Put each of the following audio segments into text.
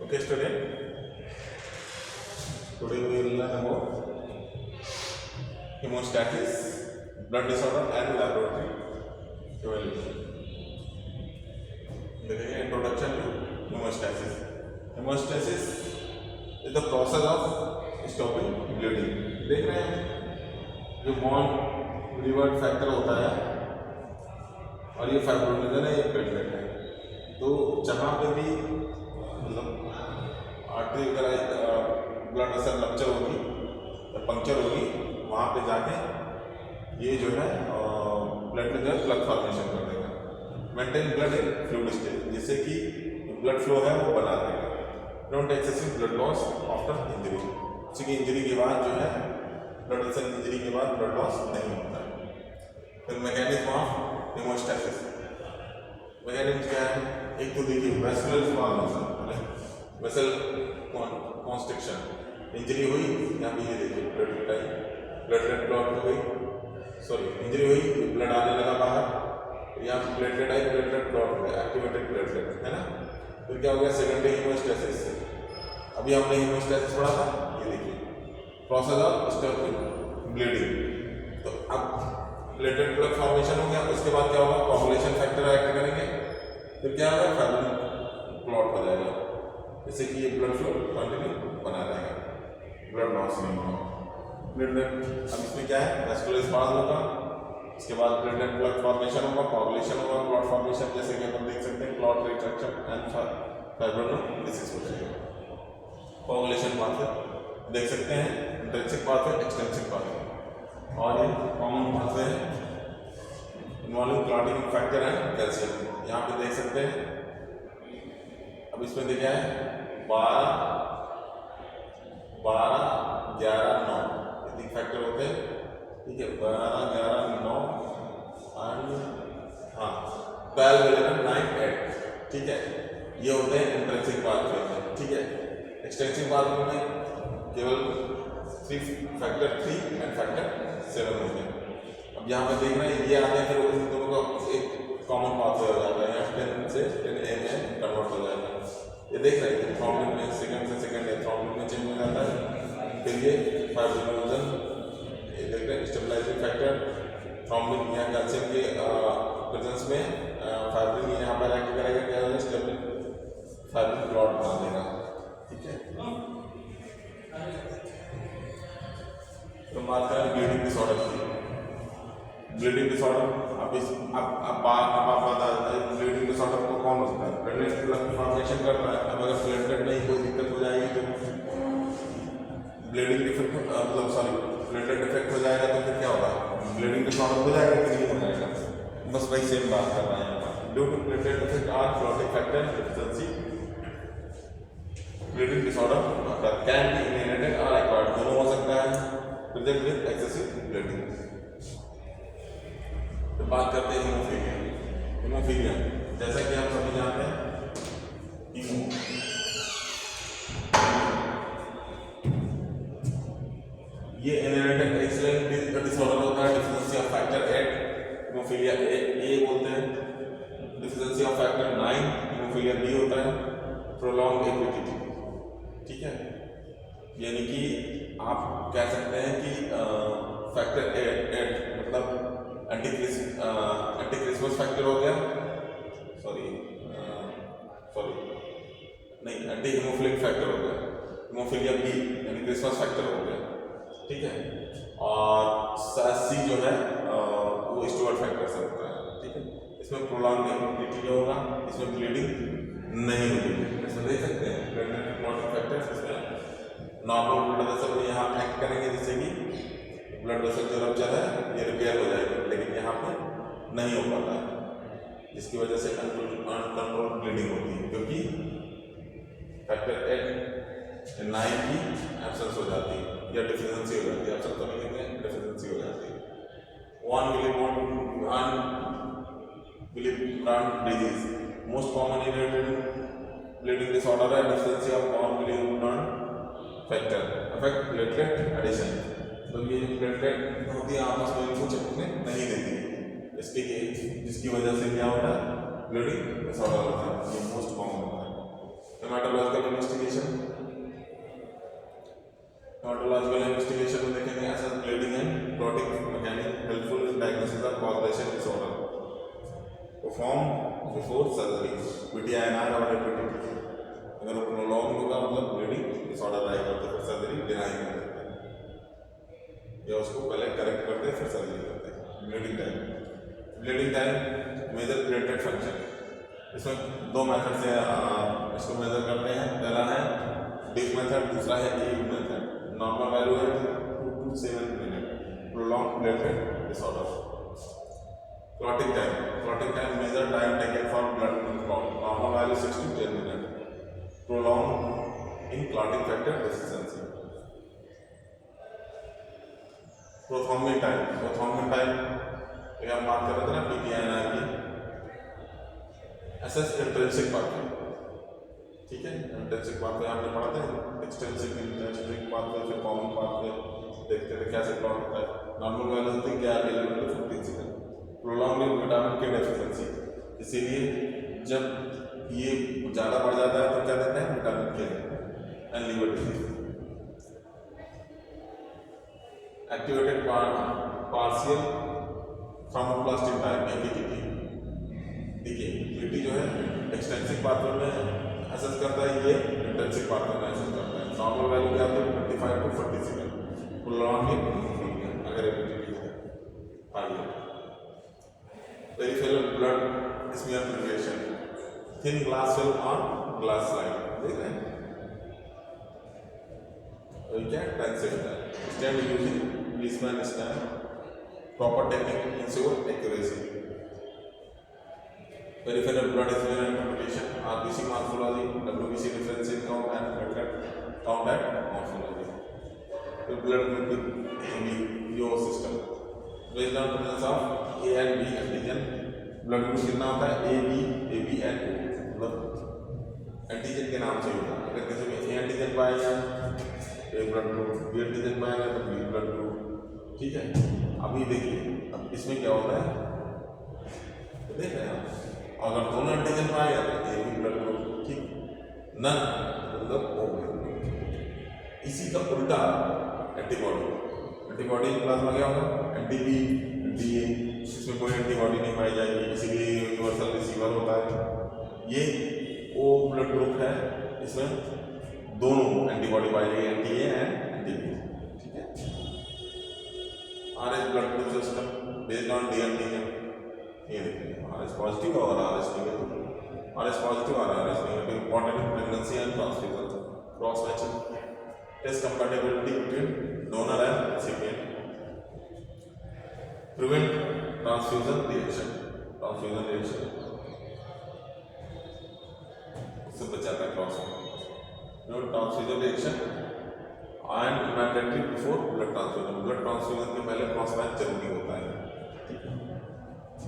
Okay, student. Today we will learn about hemostasis, blood disorder, and laboratory evaluation. देखेंगे introduction to hemostasis. Hemostasis is the process of stopping bleeding. देख रहे हैं जो bond revert factor होता है और ये फाइब्रोनेजन है, ये प्लेटलेट है। तो जहाँ पे भी मतलब आर्टरी वगैरह ब्लड वेसल रप्चर होगी या पंक्चर होगी, वहाँ पे जाके ये जो है प्लेटलेट जो है प्लग फॉर्मेशन कर देगा, maintain blood in fluid state, जिससे कि ब्लड फ्लो है वो बना रहेगा। Don't excessive blood loss after injury, जैसे कि इंजरी के बाद जो है ब्लड वेसल इंजरी के बाद ब्लड लॉस नहीं होता है। फिर मैकेनिज्म ऑफ हेमोस्टैसिस, मैकेनिज्म क्या है? एक तो देखिए vascular formation, vessel constriction, injury हुई यहाँ पे, ये देखिए प्लेटलेट ब्लॉक हो गई, सॉरी इंजरी हुई, ब्लड आने लगा बाहर, यहाँ प्लेटलेट आई, प्लेटलेट ब्लॉक हो गया, एक्टिवेटेड प्लेटलेट है ना। फिर क्या हो गया? सेकेंडरी हेमोस्टैसिस से, अभी हमने हेमोस्टैसिस पढ़ा था, ये देखिए प्रोसेस ऑफ स्टॉपिंग ब्लीडिंग। तो अब प्लेटलेट ब्लड फॉर्मेशन हो गया, उसके बाद क्या होगा? कोगुलेशन फैक्टर एक्ट करेंगे, फिर क्या होगा? फाइब्रिन क्लॉट हो जाएगा, जैसे कि ये ब्लड फ्लो कंटिन्यू बना रहेगा, ब्लड लॉस नहीं होगा। प्लेटलेट अब इसमें क्या है? वेस्कुलर स्पाज़म होगा, इसके बाद प्लेटलेट ब्लड फॉर्मेशन होगा, कोगुलेशन होगा, क्लॉट फॉर्मेशन, जैसे कि हम देख सकते हैं क्लॉट रिट्रैक्शन एंड फाइब्रोनोलिसिस हो जाएगा। कोगुलेशन पाथवे देख सकते हैं, इंट्रिंसिक पाथवे, एक्सट्रिंसिक पाथवे, और ये कॉमन पाथवे है involving clotting factor and calcium. यहाँ पे देख सकते हैं, अब इसमें देखा है 12, 11, 9 ये फैक्टर होते हैं, ठीक है। 12, 11, 9 एंड 12, 11, 9, 8, ठीक है। ये होते हैं इंट्रिंसिक पाथवे में, ठीक है। एक्सट्रिंसिक पाथवे में केवल फैक्टर 3 एंड फैक्टर 7 होते हैं। अब यहाँ पे देख रहे हैं ये आते हैं, फिर उन दोनों का एक कॉमन पाथवे हो जाता है, यहाँ 10 से 10A में कन्वर्ट हो जाएगा। ये देख रहे हैं थ्रोम्बिन में सेकंड से सेकंड थ्रोम्बिन में चेंज हो जाता है। फिर ये फाइब्रिनोजन, ये देख रहे हैं स्टेबलाइजिंग फैक्टर, थ्रोम्बिन यहाँ कैल्शियम के प्रेजेंस में फाइब्रिन यहाँ पर एक्ट करेगा, क्या होगा? स्टेबल फाइब्रिन क्लॉट बना देगा, ठीक है। तो बात करें ब्लीडिंग डिसऑर्डर की। ब्लीडिंग डिसऑर्डर अब आप बता दें ब्लीडिंग डिसऑर्डर को कौन होता है? प्लेटलेट ब्लड फॉर्मेशन कर रहा है, अब अगर प्लेटलेट में कोई दिक्कत हो जाएगी तो ब्लीडिंग डिफेक्ट, मतलब सॉरी प्लेटलेट डिफेक्ट हो जाएगा, तो फिर क्या होगा? ब्लीडिंग डिसऑर्डर हो जाएगा कि नहीं हो जाएगा? बस वही सेम बात कर रहे हैं। Due to platelet defect or clotting factor deficiency bleeding disorder can be inherited और एक्वायर्ड, दोनों हो सकता है, प्रेजेंट विद एक्सेसिव ब्लीडिंग। तो बात करते हैं हीमोफीलिया। हीमोफीलिया जैसा कि आप सभी जानते हैं, ये इनहेरिटेड एक्सीडेंट डिसऑर्डर होता है, deficiency of factor 8 haemophilia A बोलते हैं, deficiency of factor 9 haemophilia B होता है, प्रोलॉन्ग एक्विटी, ठीक है। यानी कि आप कह सकते हैं कि फैक्टर 8 मतलब एंटी क्रिसमस फैक्टर हो गया, सॉरी नहीं, एंटी हीमोफिलिक फैक्टर हो गया, हीमोफीलिया बी यानी क्रिसमस फैक्टर हो गया, ठीक है। और सी जो है वो स्टुअर्ट फैक्टर से होता है, ठीक है। इसमें प्रोलॉन्ग एक्टिविटी क्या होगा? इसमें ब्लीडिंग नहीं होगी, इसमें देख सकते हैं प्लेटलेट फैक्टर, इसमें नॉर्मल ब्लड वेसल में यहाँ एक्ट करेंगे, जिससे कि ब्लड वेसल जो रप्चर है ये रिपेयर हो जाएगी, लेकिन यहाँ पे नहीं हो पाता है, जिसकी वजह से अनकंट्रोल ब्लीडिंग होती है, क्योंकि फैक्टर 8 9 की एब्सेंस हो जाती है या डिफिशिएंसी हो जाती है, एब्सेंस तो नहीं कहते हैं, डिफिशिएंसी हो जाती है। Von Willebrand disease most common inherited bleeding disorder है, deficiency of von Willebrand factor affect platelet adhesion. तो ये प्लेटलेट होती है आपस में इनको चिपकने नहीं देती है, जिसकी वजह से क्या होता है? ब्लीडिंग डिसऑर्डर होता है, ये मोस्ट कॉमन होता है। हेमाटोलॉजिकल इन्वेस्टिगेशन, हेमाटोलॉजिकल इन्वेस्टिगेशन में देखेंगे ऐसा bleeding and clotting mechanism helpful in diagnosis of coagulation disorder, perform before surgery, PT INR और एपीटीटी। अगर प्रोलॉन्ग होगा मतलब ब्लीडिंग डिसऑर्डर आएगा तो फिर सर्जरी डिनाई कर देते हैं या उसको पहले करेक्ट करते हैं फिर सर्जरी करते हैं। Bleeding time measure platelet function, इसमें दो मेथड से इसको मेजर करते हैं। पहला है डिप मेथड, दूसरा है ईव मेथड। नॉर्मल वैल्यू है 2 to 7 minute, prolong platelet disorder. Clotting time measure time taken for blood clot, normal value 6 to 10 minute, prolong in clotting factor deficiency. Prothrombin time ये हम बात कर रहे थे ना पीटीआईएनआर की, एसएस इंट्रिंसिक पाथवे, ठीक है। इंट्रिंसिक पाथवे हमने पढ़ा था, एक्सट्रिंसिक इंट्रिंसिक पाथवे, फिर कॉमन पाथवे देखते थे कैसे प्लॉट होता है। नॉर्मल वैल्यू होती है क्या 11 to 15 सेकंड, प्रोलॉन्ग विटामिन के डेफिशिएंसी, इसीलिए जब ये ज़्यादा बढ़ जाता है तो क्या देते हैं vitamin K and liver disease. Activated partial thromboplastic type APTT, देखिए पीटी जो है एक्सटेंसिव पाथवे में असेस करता है, ये इंटेंसिव पाथवे में असेस करता है। नॉर्मल वैल्यू क्या होती है 25 to 40 सेकंड, प्रोलॉन्ग अगर एपीटीटी है हाई है। Peripheral blood smear preparation, thin glass film on glass slide, देख रहे हैं क्या stand using Leishman stand, proper technique ensure accuracy. Peripheral blood smear and computation, RBC morphology, WBC differential count and platelet count and morphology. The blood grouping AB your system based on presence of A and B antigen. Blood group कितना होता है A B and ओ, मतलब antigen के नाम से होता है। अगर किसी में ए एंटीजन पाया जाए ए ब्लड ग्रुप, बी एंटीजन पाया जाए तो बी ब्लड ग्रुप, ठीक है। अभी देखिए अब इसमें क्या होता है तो देख रहे हैं आप, अगर दोनों एंटीजन पाया जाए तो ए बी ब्लड ग्रुप, ठीक, नन मतलब ओ ब्लड ग्रुप। इसी का उल्टा एंटीबॉडी प्लाज्मा क्या होगा एंटी बी ए, इसमें कोई एंटीबॉडी नहीं पाई जाएगी, इसीलिए यूनिवर्सल रिसीवर होता है। ये ओ ब्लड ग्रुप है, इसमें दोनों एंटीबॉडी पाई जाएगी, anti A and anti B, ठीक है। Rh blood group system based on D antigen, ये देखिए आरएच पॉजिटिव और आरएच नेगेटिव, आरएच पॉजिटिव और Rh negative. Important in pregnancy and transfusion, cross matching, test compatibility between donor and recipient, prevent transfusion reaction उससे बचाता है cross transfusion reaction and mandatory before blood transfusion. Blood transfusion के पहले cross match जरूरी होता है,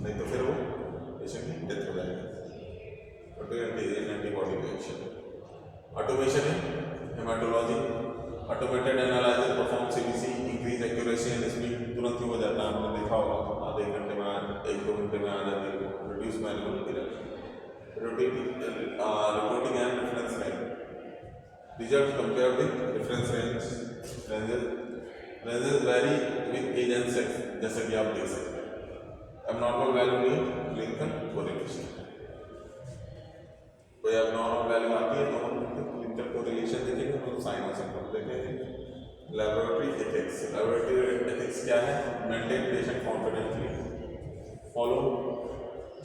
नहीं तो फिर वो पेशेंट की डेथ हो जाएगी। एंटीबॉडी रिएक्शन, ऑटोमेशन है haematology, automated analyser perform CBC, increase accuracy and speed, तुरंत ही हो जाता है, आपने देखा होगा आधे घंटे में, 1-2 घंटे में आ जाती है। Reduce manual reporting and reference range, result compare with reference ranges vary with age and sex, जैसे कि आप देख सकते हैं। एबनॉर्मल वैल्यू में क्लिनिकल कोरिलेशन, कोई एबनॉर्मल वैल्यू आती है तो हम क्लिनिकल कोरिलेशन देखेंगे, तो साइन और सिम्टम देखेंगे। लैबोरेटरी एथिक्स क्या है, maintain patient confidently, follow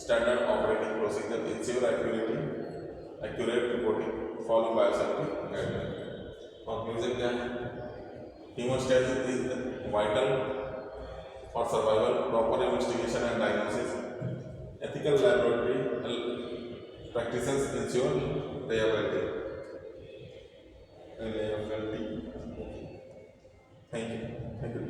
standard operating procedure, ensure accurate reporting, follow biosafety guideline. Conclusion क्या है, haemostasis is vital for survival, proper investigation and diagnosis, ethical laboratory practices ensure reliability. Thank you.